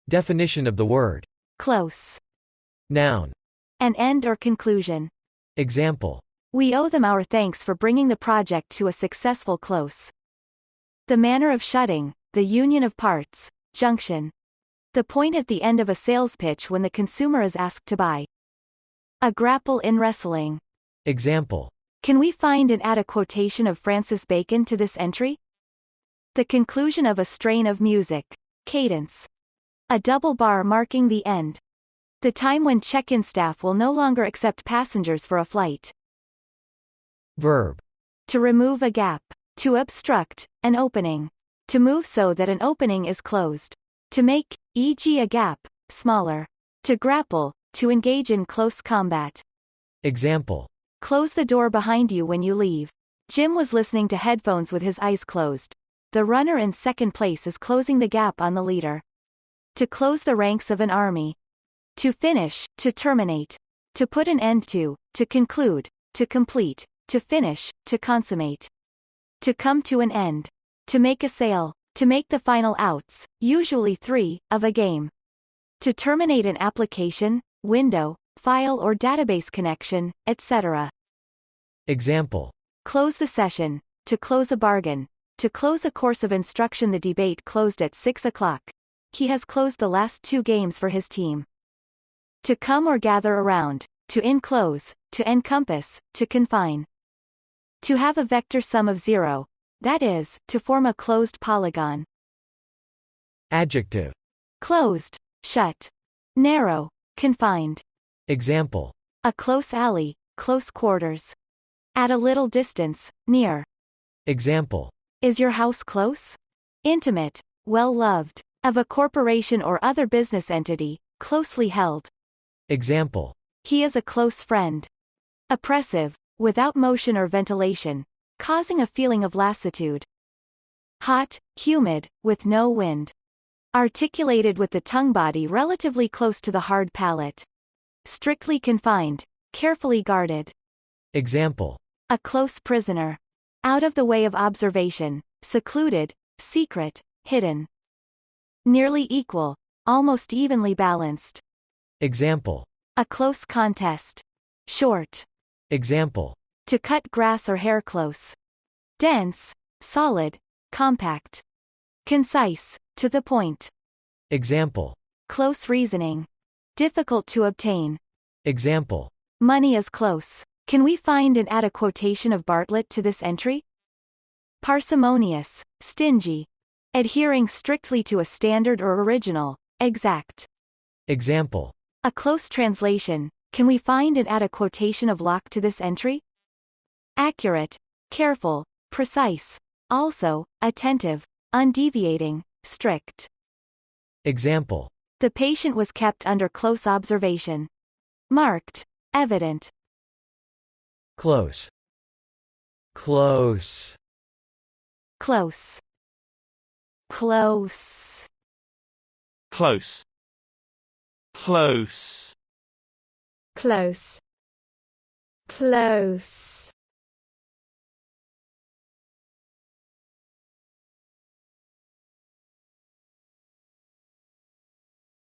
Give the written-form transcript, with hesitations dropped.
Definition of the word. Close. Noun. An end or conclusion. Example. We owe them our thanks for bringing the project to a successful close. The manner of shutting, the union of parts, junction. The point at the end of a sales pitch when the consumer is asked to buy. A grapple in wrestling. Example. Can we find and add a quotation of Francis Bacon to this entry? The conclusion of a strain of music. Cadence. A double bar marking the end. The time when check-in staff will no longer accept passengers for a flight. Verb. To remove a gap. To obstruct an opening. To move so that an opening is closed. To make, e.g. a gap, smaller. To grapple, to engage in close combat. Example. Close the door behind you when you leave. Jim was listening to headphones with his eyes closed. The runner in second place is closing the gap on the leader. To close the ranks of an army. To finish, to terminate. To put an end to conclude, to complete, to finish, to consummate. To come to an end. To make a sale, to make the final outs, usually 3, of a game. To terminate an application, window, file or database connection, etc. Example. Close the session. To close a bargain. To close a course of instruction. The debate closed at 6 o'clock. He has closed the last 2 games for his team. To come or gather around. To enclose, to encompass, to confine. To have a vector sum of 0. That is, to form a closed polygon. Adjective. Closed, shut. Narrow, confined. Example. A close alley, close quarters. At a little distance, near. Example. Is your house close? Intimate, well loved. Of a corporation or other business entity, closely held. Example. He is a close friend. Oppressive, without motion or ventilation, causing a feeling of lassitude. Hot, humid, with no wind. Articulated with the tongue body relatively close to the hard palate. Strictly confined, carefully guarded. Example. A close prisoner. Out of the way of observation, secluded, secret, hidden. Nearly equal, almost evenly balanced. Example. A close contest. Short. Example. To cut grass or hair close. Dense, solid, compact. Concise, to the point. Example. Close reasoning. Difficult to obtain. Example. Money is close. Can we find and add a quotation of Bartlett to this entry? Parsimonious, stingy. Adhering strictly to a standard or original, exact. Example. A close translation. Can we find and add a quotation of Locke to this entry? Accurate, careful, precise. Also, attentive, undeviating, strict. Example. The patient was kept under close observation. Marked, evident. Close. Close. Close. Close. Close. Close. Close. Close.